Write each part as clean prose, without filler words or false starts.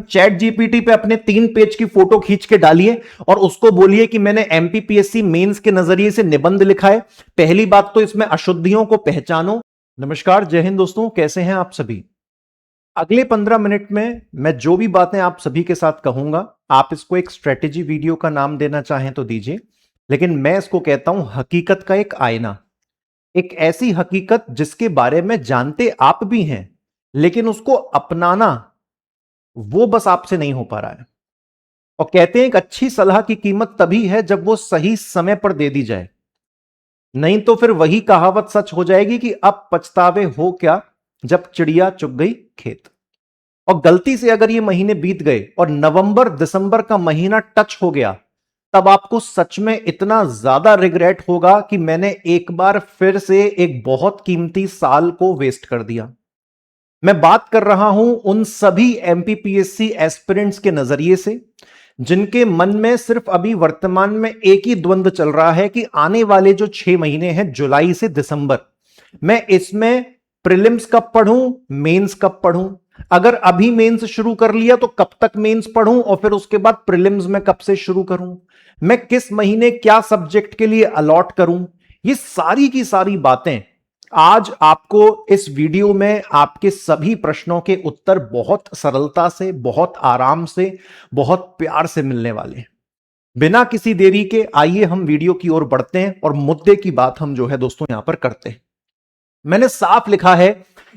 Chat GPT पे अपने 3 page की फोटो खींच के डालिए और उसको बोलिए कि मैंने एमपीपीएससी मेंस के नजरिए से निबंध लिखा है। पहली बात तो इसमें अशुद्धियों को पहचानो। नमस्कार, जय हिंद दोस्तों, कैसे हैं आप सभी। अगले 15 मिनट में मैं जो भी बातें आप सभी के साथ कहूंगा, आप इसको एक स्ट्रेटेजी वीडियो का नाम देना चाहें तो दीजिए, लेकिन मैं इसको कहता हूं हकीकत का एक आईना। एक ऐसी हकीकत जिसके बारे में जानते आप भी हैं, लेकिन उसको अपनाना वो बस आपसे नहीं हो पा रहा है। और कहते हैं एक अच्छी सलाह की कीमत तभी है जब वो सही समय पर दे दी जाए, नहीं तो फिर वही कहावत सच हो जाएगी कि अब पछतावे हो क्या जब चिड़िया चुग गई खेत। और गलती से अगर ये महीने बीत गए और नवंबर दिसंबर का महीना टच हो गया, तब आपको सच में इतना ज्यादा रिग्रेट होगा कि मैंने एक बार फिर से एक बहुत कीमती साल को वेस्ट कर दिया। मैं बात कर रहा हूं उन सभी एमपीपीएससी एस्पिरेंट्स के नजरिए से जिनके मन में सिर्फ अभी वर्तमान में एक ही द्वंद्व चल रहा है कि आने वाले जो 6 महीने हैं, जुलाई से दिसंबर, मैं इसमें प्रीलिम्स कब पढ़ूं, मेंस कब पढ़ूं। अगर अभी मेंस शुरू कर लिया तो कब तक मेंस पढ़ूं और फिर उसके बाद प्रीलिम्स में कब से शुरू करूं। मैं किस महीने क्या सब्जेक्ट के लिए अलॉट करूं। ये सारी की सारी बातें आज आपको इस वीडियो में आपके सभी प्रश्नों के उत्तर बहुत सरलता से, बहुत आराम से, बहुत प्यार से मिलने वाले हैं। बिना किसी देरी के आइए हम वीडियो की ओर बढ़ते हैं और मुद्दे की बात हम जो है दोस्तों यहां पर करते हैं। मैंने साफ लिखा है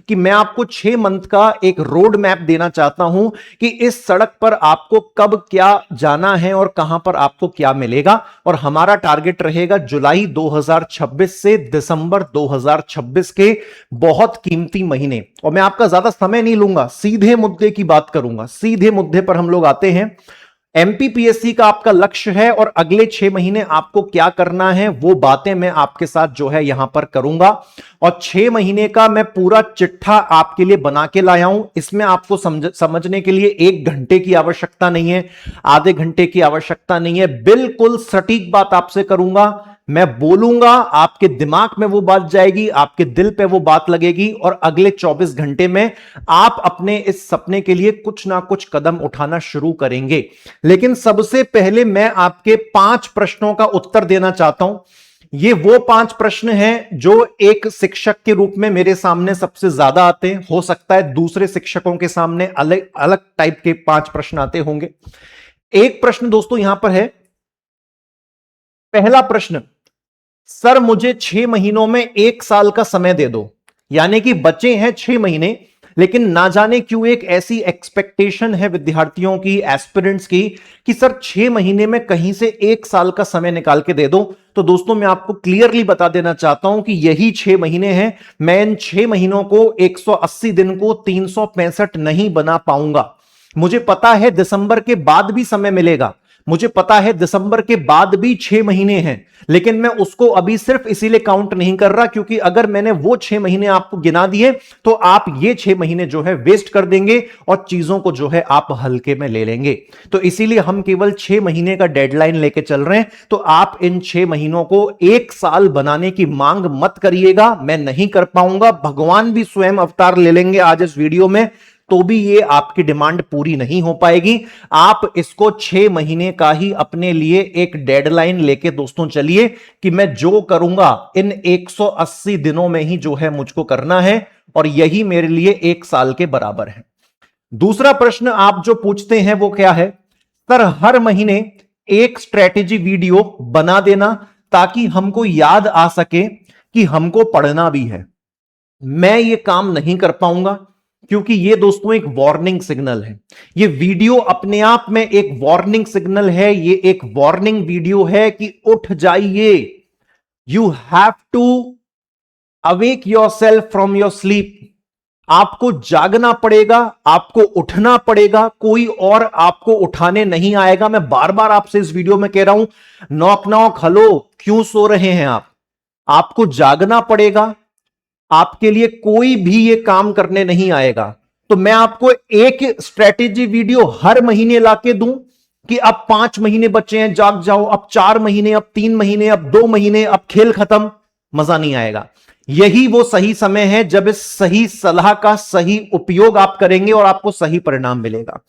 कि मैं आपको 6 मंथ का एक रोड मैप देना चाहता हूं कि इस सड़क पर आपको कब क्या जाना है और कहां पर आपको क्या मिलेगा। और हमारा टारगेट रहेगा जुलाई 2026 से दिसंबर 2026 के बहुत कीमती महीने। और मैं आपका ज्यादा समय नहीं लूंगा, सीधे मुद्दे की बात करूंगा। सीधे मुद्दे पर हम लोग आते हैं। एमपीपीएससी का आपका लक्ष्य है और अगले 6 महीने आपको क्या करना है वो बातें मैं आपके साथ जो है यहां पर करूंगा। और 6 महीने का मैं पूरा चिट्ठा आपके लिए बना के लाया हूं। इसमें आपको समझने के लिए 1 घंटे की आवश्यकता नहीं है, आधे घंटे की आवश्यकता नहीं है। बिल्कुल सटीक बात आपसे करूंगा। मैं बोलूंगा, आपके दिमाग में वो बात जाएगी, आपके दिल पे वो बात लगेगी और अगले 24 घंटे में आप अपने इस सपने के लिए कुछ ना कुछ कदम उठाना शुरू करेंगे। लेकिन सबसे पहले मैं आपके 5 प्रश्नों का उत्तर देना चाहता हूं। ये वो 5 प्रश्न हैं जो एक शिक्षक के रूप में मेरे सामने सबसे ज्यादा आते हैं। हो सकता है दूसरे शिक्षकों के सामने अलग अलग टाइप के 5 प्रश्न आते होंगे। एक प्रश्न दोस्तों यहां पर है। पहला प्रश्न, सर मुझे 6 महीनों में 1 साल का समय दे दो। यानी कि बचे हैं 6 महीने, लेकिन ना जाने क्यों एक ऐसी एक्सपेक्टेशन है विद्यार्थियों की, एस्पिरेंट्स की, कि सर 6 महीने में कहीं से 1 साल का समय निकाल के दे दो। तो दोस्तों मैं आपको क्लियरली बता देना चाहता हूं कि यही 6 महीने हैं। मैं इन 6 महीनों को 180 दिन को 365 नहीं बना पाऊंगा। मुझे पता है दिसंबर के बाद भी समय मिलेगा, मुझे पता है दिसंबर के बाद भी 6 महीने हैं, लेकिन मैं उसको अभी सिर्फ इसीलिए काउंट नहीं कर रहा क्योंकि अगर मैंने वो 6 महीने आपको गिना दिए तो आप ये 6 महीने जो है वेस्ट कर देंगे और चीजों को जो है आप हल्के में ले लेंगे। तो इसीलिए हम केवल 6 महीने का डेडलाइन लेके चल रहे हैं। तो आप इन 6 महीनों को 1 साल बनाने की मांग मत करिएगा, मैं नहीं कर पाऊंगा। भगवान भी स्वयं अवतार ले लेंगे आज इस वीडियो में, तो भी ये आपकी डिमांड पूरी नहीं हो पाएगी। आप इसको 6 महीने का ही अपने लिए एक डेडलाइन लेके दोस्तों चलिए कि मैं जो करूंगा इन 180 दिनों में ही जो है मुझको करना है और यही मेरे लिए 1 साल के बराबर है। दूसरा प्रश्न आप जो पूछते हैं वो क्या है, सर हर महीने एक स्ट्रेटेजी वीडियो बना देना ताकि हमको याद आ सके कि हमको पढ़ना भी है। मैं ये काम नहीं कर पाऊंगा क्योंकि ये दोस्तों एक वार्निंग सिग्नल है। ये वीडियो अपने आप में एक वार्निंग सिग्नल है, ये एक वार्निंग वीडियो है कि उठ जाइए। You have to awake yourself from your sleep. आपको जागना पड़ेगा, आपको उठना पड़ेगा, कोई और आपको उठाने नहीं आएगा। मैं बार बार आपसे इस वीडियो में कह रहा हूं, नॉक नॉक हेलो, क्यों सो रहे हैं आप? आपको जागना पड़ेगा, आपके लिए कोई भी ये काम करने नहीं आएगा। तो मैं आपको एक स्ट्रेटेजी वीडियो हर महीने लाके दूं कि अब 5 महीने बचे हैं, जाग जाओ, अब 4 महीने, अब 3 महीने, अब 2 महीने, अब खेल खत्म, मजा नहीं आएगा। यही वो सही समय है जब इस सही सलाह का सही उपयोग आप करेंगे और आपको सही परिणाम मिलेगा।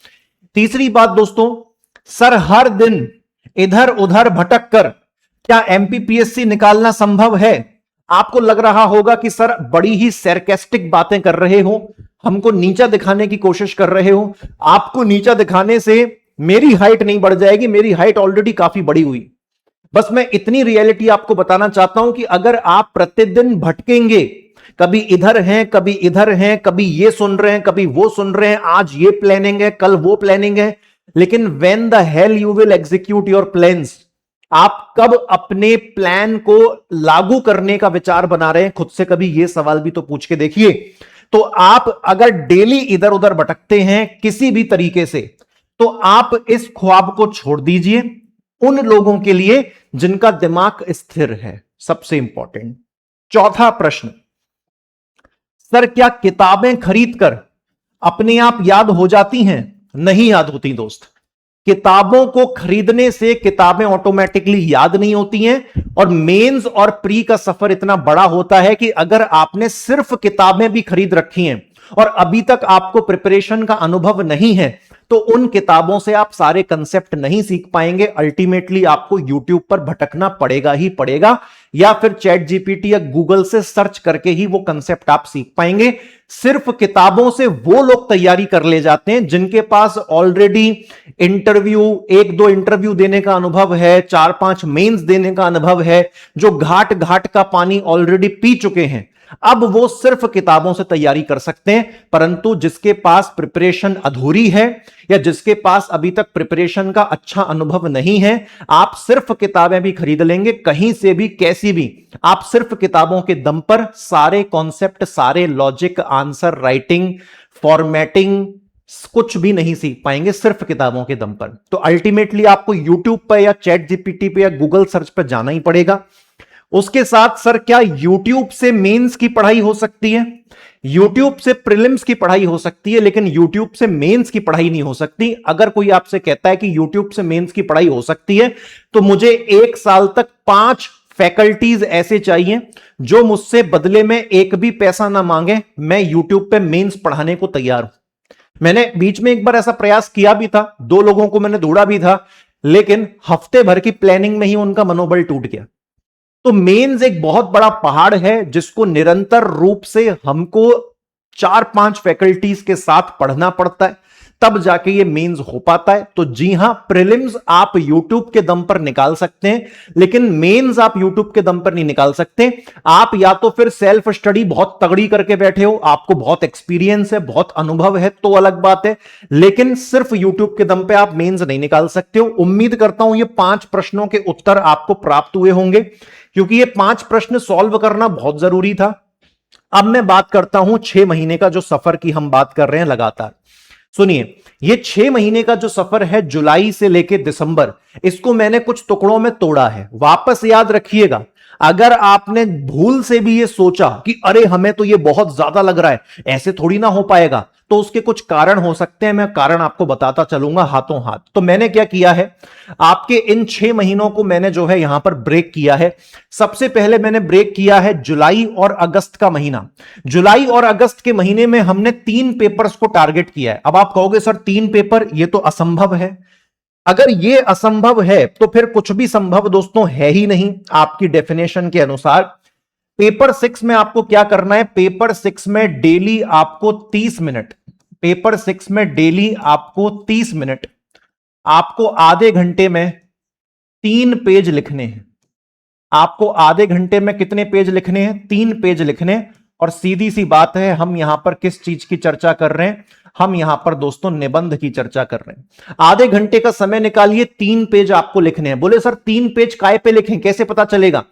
तीसरी बात दोस्तों, सर हर दिन इधर उधर भटक कर क्या एमपीपीएससी निकालना संभव है? आपको लग रहा होगा कि सर बड़ी ही सरकास्टिक बातें कर रहे हो, हमको नीचा दिखाने की कोशिश कर रहे हो। आपको नीचा दिखाने से मेरी हाइट नहीं बढ़ जाएगी, मेरी हाइट ऑलरेडी काफी बड़ी हुई। बस मैं इतनी रियलिटी आपको बताना चाहता हूं कि अगर आप प्रतिदिन भटकेंगे, कभी इधर हैं कभी इधर हैं, कभी ये सुन रहे हैं कभी वो सुन रहे हैं, आज ये प्लानिंग है कल वो प्लानिंग है, लेकिन when the hell you will execute your plans, आप कब अपने प्लान को लागू करने का विचार बना रहे हैं, खुद से कभी यह सवाल भी तो पूछ के देखिए। तो आप अगर डेली इधर उधर भटकते हैं किसी भी तरीके से, तो आप इस ख्वाब को छोड़ दीजिए उन लोगों के लिए जिनका दिमाग स्थिर है, सबसे इंपॉर्टेंट। चौथा प्रश्न, सर क्या किताबें खरीदकर अपने आप याद हो जाती हैं? नहीं याद होती दोस्त। किताबों को खरीदने से किताबें ऑटोमेटिकली याद नहीं होती हैं, और मेंस और प्री का सफर इतना बड़ा होता है कि अगर आपने सिर्फ किताबें भी खरीद रखी हैं और अभी तक आपको प्रिपरेशन का अनुभव नहीं है, तो उन किताबों से आप सारे कंसेप्ट नहीं सीख पाएंगे। अल्टीमेटली आपको यूट्यूब पर भटकना पड़ेगा ही पड़ेगा, या फिर चैट जीपीटी या गूगल से सर्च करके ही वो कंसेप्ट आप सीख पाएंगे। सिर्फ किताबों से वो लोग तैयारी कर ले जाते हैं जिनके पास ऑलरेडी इंटरव्यू, 1-2 इंटरव्यू देने का अनुभव है, 4-5 मेंस देने का अनुभव है, जो घाट घाट का पानी ऑलरेडी पी चुके हैं। अब वो सिर्फ किताबों से तैयारी कर सकते हैं, परंतु जिसके पास प्रिपरेशन अधूरी है या जिसके पास अभी तक प्रिपरेशन का अच्छा अनुभव नहीं है, आप सिर्फ किताबें भी खरीद लेंगे कहीं से भी कैसी भी, आप सिर्फ किताबों के दम पर सारे कॉन्सेप्ट, सारे लॉजिक, आंसर राइटिंग, फॉर्मेटिंग कुछ भी नहीं सीख पाएंगे सिर्फ किताबों के दम पर। तो अल्टीमेटली आपको यूट्यूब पर या चैट जीपीटी पे या गूगल सर्च पर जाना ही पड़ेगा। उसके साथ सर क्या यूट्यूब से मेंस की पढ़ाई हो सकती है? यूट्यूब से प्रीलिम्स की पढ़ाई हो सकती है, लेकिन यूट्यूब से मेंस की पढ़ाई नहीं हो सकती। अगर कोई आपसे कहता है कि यूट्यूब से मेंस की पढ़ाई हो सकती है, तो मुझे 1 साल तक 5 फैकल्टीज ऐसे चाहिए जो मुझसे बदले में एक भी पैसा ना मांगे। मैं यूट्यूब पे मेंस पढ़ाने को तैयार हूं। मैंने बीच में एक बार ऐसा प्रयास किया भी था, 2 लोगों को मैंने ढूंढा भी था, लेकिन हफ्ते भर की प्लानिंग में ही उनका मनोबल टूट गया। तो मेंस एक बहुत बड़ा पहाड़ है जिसको निरंतर रूप से हमको 4-5 फैकल्टीज के साथ पढ़ना पड़ता है, तब जाके ये मेंस हो पाता है। तो जी हां, प्रीलिम्स आप यूट्यूब के दम पर निकाल सकते हैं, लेकिन मेंस आप यूट्यूब के दम पर नहीं निकाल सकते। आप या तो फिर सेल्फ स्टडी बहुत तगड़ी करके बैठे हो, आपको बहुत एक्सपीरियंस है, बहुत अनुभव है, तो अलग बात है, लेकिन सिर्फ यूट्यूब के दम पे आप मेंस नहीं निकाल सकते हो। उम्मीद करता हूं ये 5 प्रश्नों के उत्तर आपको प्राप्त हुए होंगे, क्योंकि ये 5 प्रश्न सॉल्व करना बहुत जरूरी था। अब मैं बात करता हूं 6 महीने का जो सफर की हम बात कर रहे हैं लगातार। सुनिए, ये 6 महीने का जो सफर है जुलाई से लेकर दिसंबर, इसको मैंने कुछ टुकड़ों में तोड़ा है। वापस याद रखिएगा, अगर आपने भूल से भी ये सोचा कि अरे हमें तो ये बहुत ज्यादा लग रहा है, ऐसे थोड़ी ना हो पाएगा, तो उसके कुछ कारण हो सकते हैं। मैं कारण आपको बताता चलूंगा हाथों हाथ। तो मैंने क्या किया है, आपके इन 6 महीनों को मैंने जो है यहां पर ब्रेक किया है। सबसे पहले मैंने ब्रेक किया है जुलाई और अगस्त का महीना। जुलाई और अगस्त के महीने में हमने 3 पेपर्स को टारगेट किया है। अब आप कहोगे सर 3 पेपर, ये तो असंभव है। अगर ये असंभव है तो फिर कुछ भी संभव दोस्तों है ही नहीं आपकी डेफिनेशन के अनुसार। पेपर 6 में आपको क्या करना है, पेपर 6 में डेली आपको 30 मिनट, पेपर 6 में डेली आपको 30 मिनट, आपको आधे घंटे में 3 पेज लिखने हैं। आपको आधे घंटे में कितने पेज लिखने हैं? 3 पेज लिखने। और सीधी सी बात है, हम यहां पर किस चीज की चर्चा कर रहे हैं? हम यहां पर दोस्तों निबंध की चर्चा कर रहे हैं। आधे घंटे का समय निकालिए, 3 पेज आपको लिखने हैं। बोले सर 3 पेज काय पे लिखें, कैसे पता चलेगा?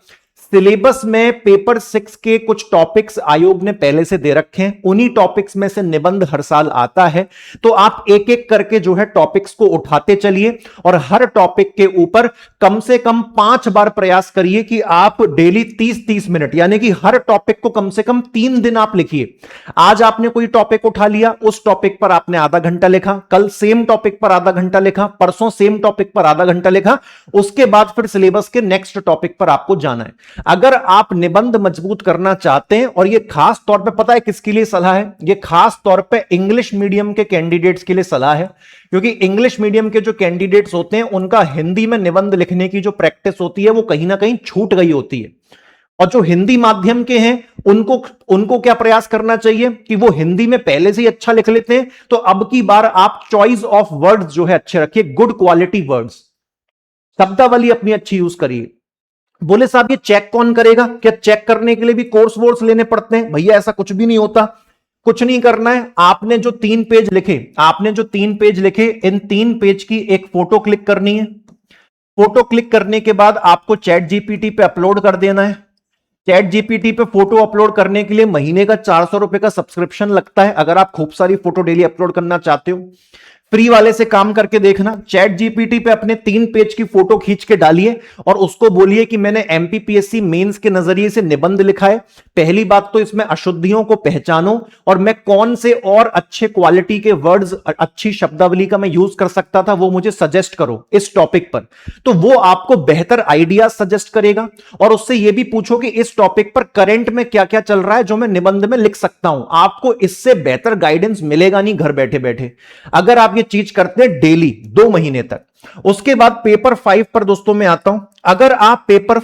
सिलेबस में पेपर 6 के कुछ टॉपिक्स आयोग ने पहले से दे रखे हैं, उन्हीं टॉपिक्स में से निबंध हर साल आता है। तो आप एक एक करके जो है टॉपिक्स को उठाते चलिए और हर टॉपिक के ऊपर कम से कम 5 बार प्रयास करिए कि आप डेली 30-30 मिनट, यानी कि हर टॉपिक को कम से कम 3 दिन आप लिखिए। आज आपने कोई टॉपिक उठा लिया, उस टॉपिक पर आपने आधा घंटा लिखा, कल सेम टॉपिक पर आधा घंटा लिखा, परसों सेम टॉपिक पर आधा घंटा लिखा, उसके बाद फिर सिलेबस के नेक्स्ट टॉपिक पर आपको जाना है। अगर आप निबंध मजबूत करना चाहते हैं, और ये खास तौर पे पता है किसके लिए सलाह है, ये खास तौर पे इंग्लिश मीडियम के कैंडिडेट्स के लिए सलाह है, क्योंकि इंग्लिश मीडियम के जो कैंडिडेट्स होते हैं उनका हिंदी में निबंध लिखने की जो प्रैक्टिस होती है वो कहीं ना कहीं छूट गई होती है। और जो हिंदी माध्यम के हैं उनको उनको क्या प्रयास करना चाहिए कि वो हिंदी में पहले से ही अच्छा लिख लेते हैं, तो अब की बार आप चॉइस ऑफ वर्ड्स जो है अच्छे रखिए, गुड क्वालिटी वर्ड्स, शब्दावली अपनी अच्छी यूज करिए। बोले साहब ये चेक कौन करेगा, क्या चेक करने के लिए भी कोर्स वोर्स लेने पड़ते हैं? भैया ऐसा कुछ भी नहीं होता, कुछ नहीं करना है। आपने जो 3 पेज लिखे, इन 3 पेज की एक फोटो क्लिक करनी है। फोटो क्लिक करने के बाद आपको चैट जीपीटी पे अपलोड कर देना है। चैट जीपीटी पे फोटो अपलोड करने के लिए महीने का 400 रुपए का सब्सक्रिप्शन लगता है, अगर आप खूब सारी फोटो डेली अपलोड करना चाहते हो। फ्री वाले से काम करके देखना, चैट जीपीटी पे अपने 3 पेज की फोटो खींच के डालिए और उसको बोलिए कि मैंने एमपीपीएससी मेंस के नजरिए से निबंध लिखा है। पहली बात तो इसमें अशुद्धियों को पहचानो और मैं कौन से और अच्छे क्वालिटी के वर्ड्स, अच्छी शब्दावली का मैं यूज कर सकता था, वो मुझे सजेस्ट करो इस टॉपिक पर। तो वो आपको बेहतर आइडिया सजेस्ट करेगा और उससे यह भी पूछो कि इस टॉपिक पर करंट में क्या क्या चल रहा है जो मैं निबंध में लिख सकता हूं। आपको इससे बेहतर गाइडेंस मिलेगा नहीं घर बैठे बैठे, अगर आप ये चीज करते हैं डेली 2 महीने तक। उसके बाद पेपर 5 पर दोस्तों मैं आता हूं। अगर आप पेपर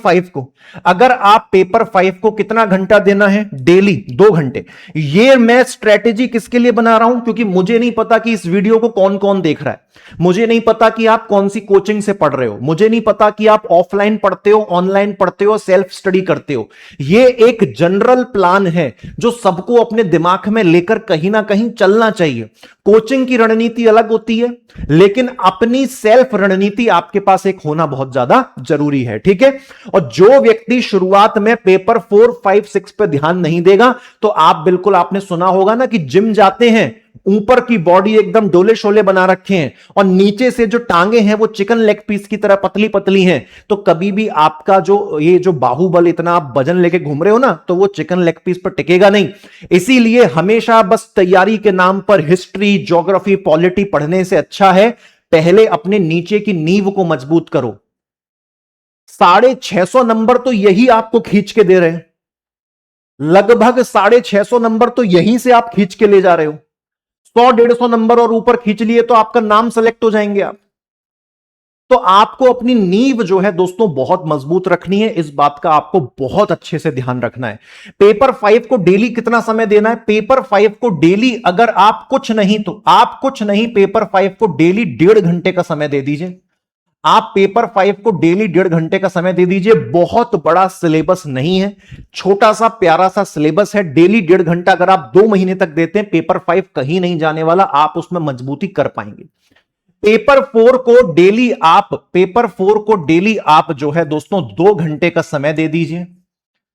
5 को कितना घंटा देना है? डेली 2 घंटे। ये मैं स्ट्रेटेजी किसके लिए बना रहा हूं? क्योंकि मुझे नहीं पता कि इस वीडियो को कौन कौन देख रहा है, मुझे नहीं पता कि आप कौन सी कोचिंग से पढ़ रहे हो, मुझे नहीं पता कि आप ऑफलाइन पढ़ते हो, ऑनलाइन पढ़ते हो, सेल्फ स्टडी करते हो। ये एक जनरल प्लान है जो सबको अपने दिमाग में लेकर कहीं ना कहीं चलना चाहिए। कोचिंग की रणनीति अलग होती है, लेकिन अपनी सेल्फ रणनीति आपके पास एक होना बहुत ज्यादा जरूरी है, ठीक है। और जो व्यक्ति शुरुआत में पेपर 4, 5, 6 पे ध्यान नहीं देगा, तो आप बिल्कुल, आपने सुना होगा ना कि जिम जाते हैं, ऊपर की बॉडी एकदम डोले शोले बना रखे हैं और नीचे से जो टांगे हैं वो चिकन लेग पीस की तरह पतली पतली हैं, तो कभी भी आपका जो बाहुबल, इतना आप वजन लेके घूम रहे हो ना, तो वो चिकन लेग पीस पर टिकेगा नहीं। इसीलिए हमेशा बस तैयारी के नाम पर हिस्ट्री, ज्योग्राफी, पॉलिटी पढ़ने से अच्छा है पहले अपने नीचे की नींव को मजबूत करो। 650 नंबर तो यही आपको खींच के दे रहे हैं, लगभग 650 नंबर तो यहीं से आप खींच के ले जा रहे हो। 100-150 नंबर और ऊपर खींच लिए तो आपका नाम सेलेक्ट हो जाएंगे आप। तो आपको अपनी नींव जो है दोस्तों बहुत मजबूत रखनी है, इस बात का आपको बहुत अच्छे से ध्यान रखना है। पेपर 5 को डेली कितना समय देना है? पेपर 5 को डेली, अगर आप कुछ नहीं तो आप कुछ नहीं, पेपर 5 को डेली 1.5 घंटे का समय दे दीजिए। आप पेपर 5 को डेली 1.5 घंटे का समय दे दीजिए। बहुत बड़ा सिलेबस नहीं है, छोटा सा प्यारा सा सिलेबस है। डेली 1.5 घंटा अगर आप 2 महीने तक देते हैं, पेपर 5 कहीं नहीं जाने वाला, आप उसमें मजबूती कर पाएंगे। पेपर 4 को डेली आप जो है दोस्तों 2 घंटे का समय दे दीजिए,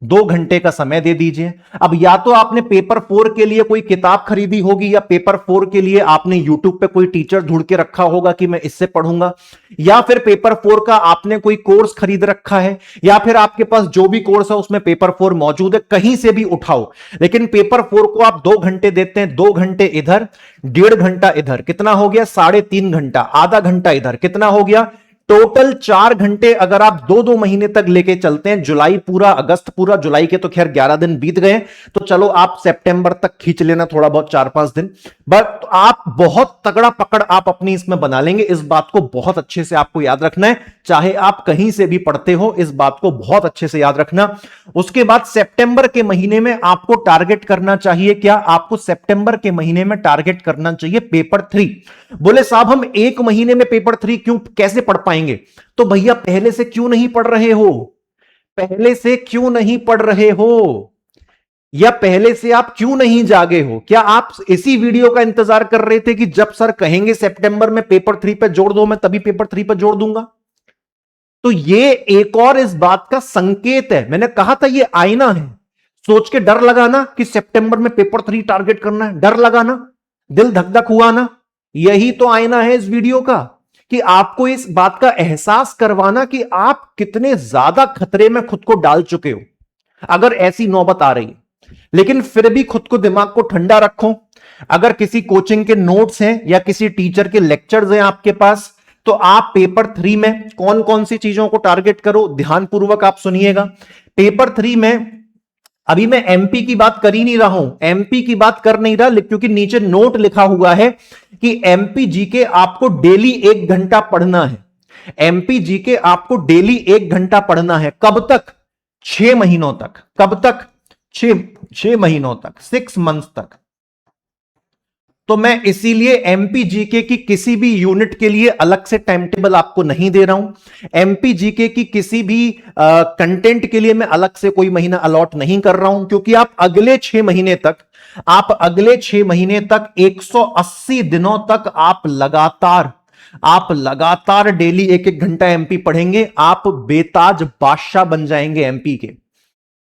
2 घंटे का समय दे दीजिए। अब या तो आपने पेपर 4 के लिए कोई किताब खरीदी होगी, या पेपर 4 के लिए आपने यूट्यूब पे कोई टीचर ढूंढ के रखा होगा कि मैं इससे पढ़ूंगा, या फिर पेपर 4 का आपने कोई कोर्स खरीद रखा है, या फिर आपके पास जो भी कोर्स है उसमें पेपर 4 मौजूद है, कहीं से भी उठाओ। लेकिन पेपर 4 को आप 2 घंटे देते हैं, 2 घंटे इधर, 1.5 घंटा इधर, कितना हो गया? 3.5 घंटा, आधा घंटा इधर, कितना हो गया? टोटल 4 घंटे अगर आप 2-2 महीने तक लेके चलते हैं, जुलाई पूरा, अगस्त पूरा, जुलाई के तो खैर 11 दिन बीत गए, तो चलो आप सितंबर तक खींच लेना थोड़ा बहुत, 4-5 दिन, बट आप बहुत तगड़ा पकड़ आप अपनी इसमें बना लेंगे। इस बात को बहुत अच्छे से आपको याद रखना है, चाहे आप कहीं से भी पढ़ते हो, इस बात को बहुत अच्छे से याद रखना। उसके बाद सितंबर के महीने में आपको टारगेट करना चाहिए क्या? आपको सितंबर के महीने में टारगेट करना चाहिए पेपर 3। बोले साहब हम 1 महीने में पेपर 3 कैसे पढ़ पाएंगे? तो भैया पहले से क्यों नहीं पढ़ रहे हो? पहले से क्यों नहीं पढ़ रहे हो? या पहले से आप क्यों नहीं जागे हो? क्या आप इसी वीडियो का इंतजार कर रहे थे कि जब सर कहेंगे सितंबर में पेपर 3 पे जोड़ दो, मैं तभी पेपर 3 पे जोड़ दूंगा? तो ये एक और इस बात का संकेत है। मैंने कहा था ये आईना है। सोच के डर लगाना कि सितंबर में पेपर 3 टारगेट करना है, डर लगाना, दिल धक धक हुआ ना, यही तो आईना है इस वीडियो का, कि आपको इस बात का एहसास करवाना कि आप कितने ज्यादा खतरे में खुद को डाल चुके हो अगर ऐसी नौबत आ रही है। लेकिन फिर भी खुद को, दिमाग को ठंडा रखो। अगर किसी कोचिंग के नोट्स हैं या किसी टीचर के लेक्चर्स हैं आपके पास, तो तो आप पेपर 3 में कौन कौन सी चीजों को टारगेट करो, ध्यानपूर्वक आप सुनिएगा। पेपर 3 में अभी मैं एमपी की बात कर ही नहीं रहा हूं, एमपी की बात कर नहीं रहा, क्योंकि नीचे नोट लिखा हुआ है कि एमपी जीके आपको डेली 1 घंटा पढ़ना है। एमपी जीके आपको डेली 1 घंटा पढ़ना है। कब तक? 6 महीनों तक। कब तक? 6 महीनों तक, 6 मंथ्स तक। तो मैं इसीलिए एमपी जीके की किसी भी यूनिट के लिए अलग से टाइम टेबल आपको नहीं दे रहा हूं। एमपी जीके की किसी भी कंटेंट के लिए मैं अलग से कोई महीना अलॉट नहीं कर रहा हूं, क्योंकि आप अगले 6 महीने तक 180 दिनों तक आप लगातार डेली 1-1 घंटा एमपी पढ़ेंगे। आप बेताज बादशाह बन जाएंगे एमपी के।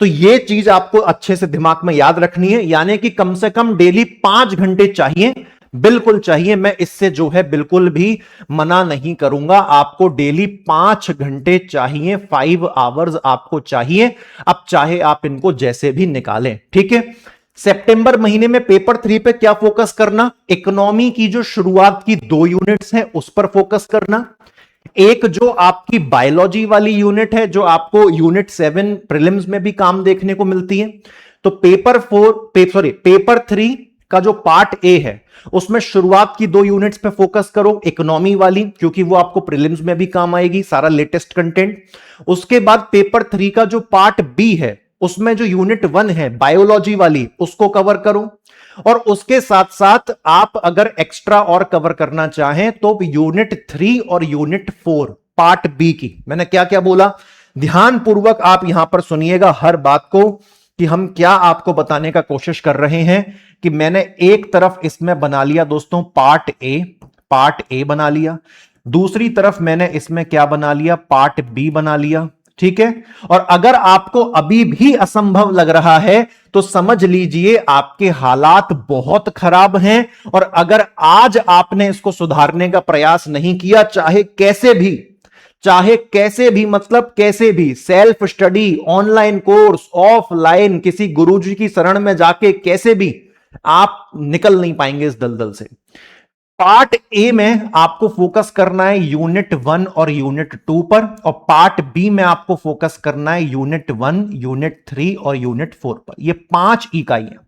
तो यह चीज आपको अच्छे से दिमाग में याद रखनी है, यानी कि कम से कम डेली 5 घंटे चाहिए, बिल्कुल चाहिए। मैं इससे जो है बिल्कुल भी मना नहीं करूंगा। आपको डेली 5 घंटे चाहिए, 5 आवर्स आपको चाहिए। अब चाहे आप इनको जैसे भी निकालें, ठीक है। सितंबर महीने में पेपर 3 पे क्या फोकस करना? इकोनॉमी की जो शुरुआत की 2 यूनिट्स हैं उस पर फोकस करना। एक जो आपकी बायोलॉजी वाली यूनिट है, जो आपको यूनिट 7 प्रीलिम्स में भी काम देखने को मिलती है। तो पेपर 3 का जो पार्ट ए है उसमें शुरुआत की 2 यूनिट्स पे फोकस करो, इकोनॉमी वाली, क्योंकि वो आपको प्रीलिम्स में भी काम आएगी, सारा लेटेस्ट कंटेंट। उसके बाद पेपर 3 का जो पार्ट बी है उसमें जो यूनिट 1 है बायोलॉजी वाली, उसको कवर करो। और उसके साथ साथ आप अगर एक्स्ट्रा और कवर करना चाहें तो यूनिट 3 और यूनिट 4 पार्ट बी की। मैंने क्या क्या बोला, ध्यानपूर्वक आप यहां पर सुनिएगा हर बात को, कि हम क्या आपको बताने का कोशिश कर रहे हैं। कि मैंने एक तरफ इसमें बना लिया दोस्तों पार्ट ए बना लिया, दूसरी तरफ मैंने इसमें क्या बना लिया, पार्ट बी बना लिया, ठीक है। और अगर आपको अभी भी असंभव लग रहा है तो समझ लीजिए आपके हालात बहुत खराब हैं। और अगर आज आपने इसको सुधारने का प्रयास नहीं किया, चाहे कैसे भी मतलब कैसे भी, self study, online course, offline, किसी गुरुजी की शरण में जाके, कैसे भी आप निकल नहीं पाएंगे इस दलदल से। पार्ट ए में आपको फोकस करना है यूनिट 1 और यूनिट 2 पर, और पार्ट बी में आपको फोकस करना है यूनिट 1, यूनिट 3 और यूनिट 4 पर। ये 5 इकाइयां,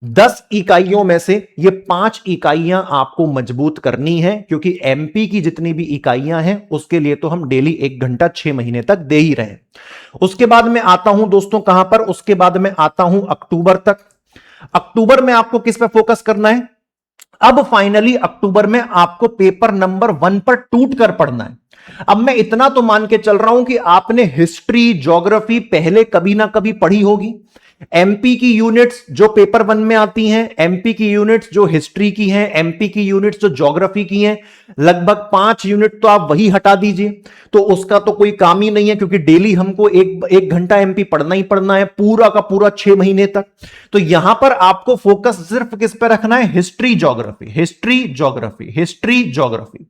10 इकाइयों में से ये 5 इकाइयां आपको मजबूत करनी है, क्योंकि एमपी की जितनी भी इकाइयां हैं उसके लिए तो हम डेली 1 घंटा 6 महीने तक दे ही रहे। उसके बाद में आता हूं दोस्तों कहां पर, उसके बाद में आता हूं अक्टूबर तक। अक्टूबर में आपको किस पे फोकस करना है? अब फाइनली अक्टूबर में आपको पेपर नंबर 1 पर टूट कर पढ़ना है। अब मैं इतना तो मान के चल रहा हूं कि आपने हिस्ट्री, ज्योग्राफी पहले कभी ना कभी पढ़ी होगी। एमपी की यूनिट्स जो पेपर 1 में आती हैं, एमपी की यूनिट्स जो हिस्ट्री की हैं, एमपी की यूनिट्स जो ज्योग्राफी की हैं, लगभग 5 यूनिट तो आप वही हटा दीजिए, तो उसका तो कोई काम ही नहीं है, क्योंकि डेली हमको एक घंटा एमपी पढ़ना ही पढ़ना है, पूरा का पूरा 6 महीने तक। तो यहां पर आपको फोकस सिर्फ किस पे रखना है? History geography, history geography, history geography.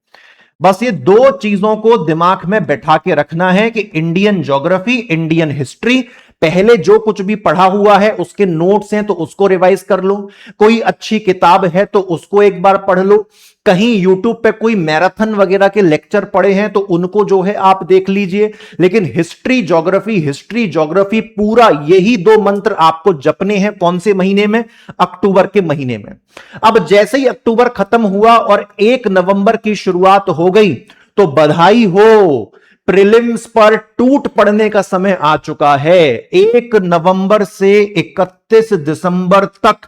बस ये 2 चीजों को दिमाग में बैठा के रखना है कि इंडियन ज्योग्राफी, इंडियन हिस्ट्री, पहले जो कुछ भी पढ़ा हुआ है उसके नोट्स हैं तो उसको रिवाइज कर लो, कोई अच्छी किताब है तो उसको एक बार पढ़ लो, कहीं यूट्यूब पे कोई मैराथन वगैरह के लेक्चर पढ़े हैं तो उनको जो है आप देख लीजिए। लेकिन हिस्ट्री ज्योग्राफी पूरा यही 2 मंत्र आपको जपने हैं। कौन से महीने में? अक्टूबर के महीने में। अब जैसे ही अक्टूबर खत्म हुआ और 1 नवंबर की शुरुआत हो गई, तो बधाई हो, प्रीलिम्स पर टूट पड़ने का समय आ चुका है। 1 नवंबर से 31 दिसंबर तक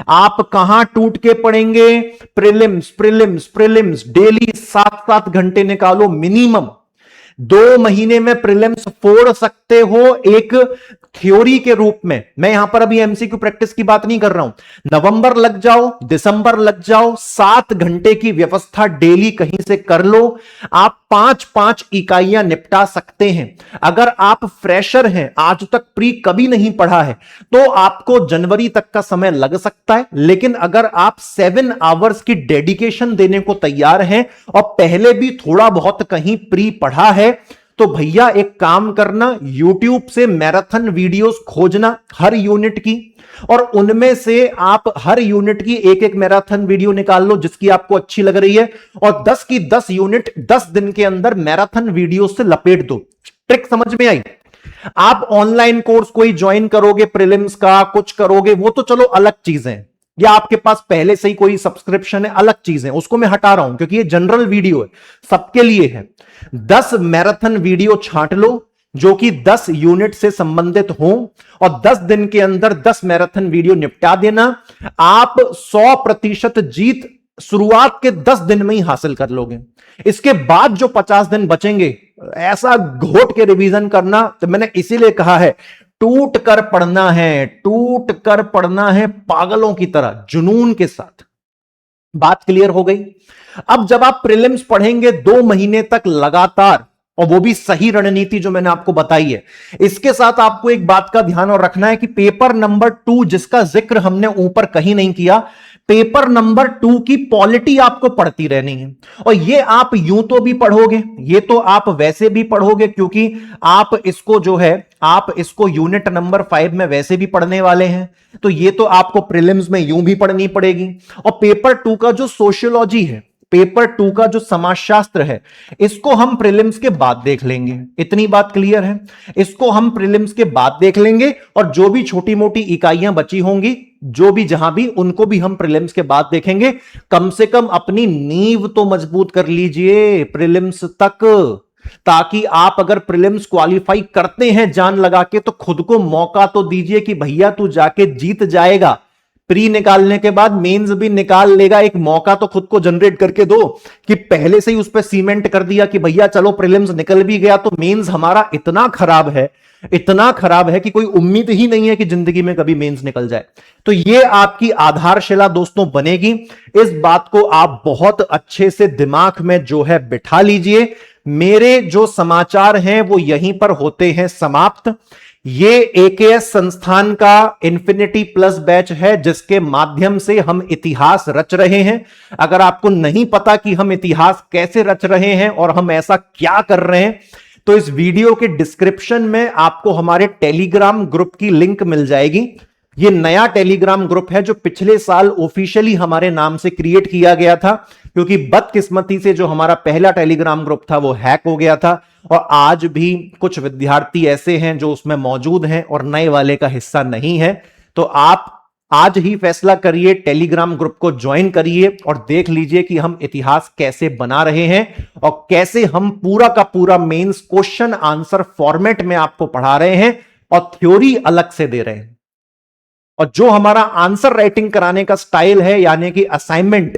आप कहां टूट के पड़ेंगे? प्रीलिम्स डेली 7-7 घंटे निकालो मिनिमम। 2 महीने में प्रीलिम्स फोड़ सकते हो एक थ्योरी के रूप में। मैं यहां पर अभी एमसीक्यू प्रैक्टिस की बात नहीं कर रहा हूं। नवंबर लग जाओ, दिसंबर लग जाओ, 7 घंटे की व्यवस्था डेली कहीं से कर लो, आप 5-5 इकाइयां निपटा सकते हैं। अगर आप फ्रेशर हैं, आज तक प्री कभी नहीं पढ़ा है, तो आपको जनवरी तक का समय लग सकता है। लेकिन अगर आप 7 आवर्स की डेडिकेशन देने को तैयार हैं और पहले भी थोड़ा बहुत कहीं प्री पढ़ा है, तो भैया एक काम करना, YouTube से मैराथन वीडियोस खोजना हर यूनिट की, और उनमें से आप हर यूनिट की एक एक मैराथन वीडियो निकाल लो जिसकी आपको अच्छी लग रही है, और 10 की 10 यूनिट 10 दिन के अंदर मैराथन वीडियो से लपेट दो। ट्रिक समझ में आई? आप ऑनलाइन कोर्स कोई ज्वाइन करोगे, प्रीलिम्स का कुछ करोगे, वो तो चलो अलग चीजें, या आपके पास पहले से ही कोई सब्सक्रिप्शन है, अलग चीजें, उसको मैं हटा रहा हूं क्योंकि ये जनरल वीडियो है, सबके लिए है। 10 मैराथन वीडियो छांट लो जो कि 10 यूनिट से संबंधित हो, और 10 दिन के अंदर 10 मैराथन वीडियो निपटा देना। आप 100% जीत शुरुआत के 10 दिन में ही हासिल कर लोगे। इसके बाद जो 50 दिन बचेंगे, ऐसा घोट के रिवीजन करना, तो मैंने इसीलिए कहा है टूट कर पढ़ना है, टूट कर पढ़ना है पागलों की तरह, जुनून के साथ। बात क्लियर हो गई? अब जब आप प्रीलिम्स पढ़ेंगे 2 महीने तक लगातार, और वो भी सही रणनीति जो मैंने आपको बताई है, इसके साथ आपको एक बात का ध्यान और रखना है कि पेपर नंबर 2 जिसका जिक्र हमने ऊपर कहीं नहीं किया, पेपर नंबर 2 की पॉलिटी आपको पढ़ती रहनी है। और ये आप यूं तो भी पढ़ोगे, ये तो आप वैसे भी पढ़ोगे, क्योंकि आप इसको जो है, आप इसको यूनिट नंबर 5 में वैसे भी पढ़ने वाले हैं, तो ये तो आपको प्रीलिम्स में यूं भी पढ़नी पड़ेगी। और पेपर 2 का जो सोशियोलॉजी है, पेपर 2 का जो समाजशास्त्र है, इसको हम प्रीलिम्स के बाद देख लेंगे। इतनी बात क्लियर है? इसको हम प्रीलिम्स के बाद देख लेंगे, और जो भी छोटी मोटी इकाइयां बची होंगी, जो भी जहां भी, उनको भी हम प्रीलिम्स के बाद देखेंगे। कम से कम अपनी नींव तो मजबूत कर लीजिए प्रीलिम्स तक, ताकि आप अगर प्रीलिम्स क्वालिफाई करते हैं जान लगा के, तो खुद को मौका तो दीजिए कि भैया तू जाके जीत जाएगा। प्री निकालने के बाद मेंस भी निकाल लेगा, एक मौका तो खुद को जनरेट करके दो कि पहले से ही उस पर सीमेंट कर दिया कि भैया चलो प्रीलिम्स निकल भी गया तो मेंस हमारा इतना खराब है, इतना खराब है कि कोई उम्मीद ही नहीं है कि जिंदगी में कभी मेंस निकल जाए। तो ये आपकी आधारशिला दोस्तों बनेगी। इस बात को आप बहुत अच्छे से दिमाग में जो है बिठा लीजिए। मेरे जो समाचार हैं वो यहीं पर होते हैं समाप्त। ये एकेएस संस्थान का इन्फिनिटी प्लस बैच है जिसके माध्यम से हम इतिहास रच रहे हैं। अगर आपको नहीं पता कि हम इतिहास कैसे रच रहे हैं और हम ऐसा क्या कर रहे हैं, तो इस वीडियो के डिस्क्रिप्शन में आपको हमारे टेलीग्राम ग्रुप की लिंक मिल जाएगी। ये नया टेलीग्राम ग्रुप है जो पिछले साल ऑफिशियली हमारे नाम से क्रिएट किया गया था, क्योंकि बदकिस्मती से जो हमारा पहला टेलीग्राम ग्रुप था वो हैक हो गया था, और आज भी कुछ विद्यार्थी ऐसे हैं जो उसमें मौजूद हैं और नए वाले का हिस्सा नहीं है। तो आप आज ही फैसला करिए, टेलीग्राम ग्रुप को ज्वाइन करिए और देख लीजिए कि हम इतिहास कैसे बना रहे हैं और कैसे हम पूरा का पूरा मेंस क्वेश्चन आंसर फॉर्मेट में आपको पढ़ा रहे हैं और थ्योरी अलग से दे रहे हैं। और जो हमारा आंसर राइटिंग कराने का स्टाइल है, यानी कि असाइनमेंट,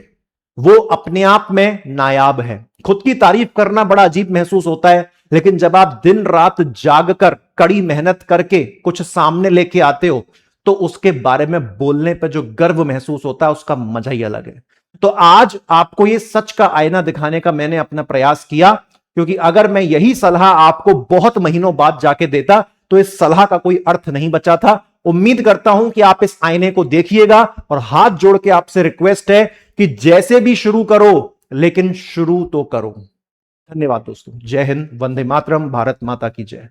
वो अपने आप में नायाब है। खुद की तारीफ करना बड़ा अजीब महसूस होता है, लेकिन जब आप दिन रात जागकर कड़ी मेहनत करके कुछ सामने लेके आते हो, तो उसके बारे में बोलने पर जो गर्व महसूस होता है उसका मजा ही अलग है। तो आज आपको ये सच का आईना दिखाने का मैंने अपना प्रयास किया, क्योंकि अगर मैं यही सलाह आपको बहुत महीनों बाद जाके देता तो इस सलाह का कोई अर्थ नहीं बचा था। उम्मीद करता हूं कि आप इस आईने को देखिएगा, और हाथ जोड़ के आपसे रिक्वेस्ट है कि जैसे भी शुरू करो, लेकिन शुरू तो करो। धन्यवाद दोस्तों। जय हिंद, वंदे मातरम, भारत माता की जय।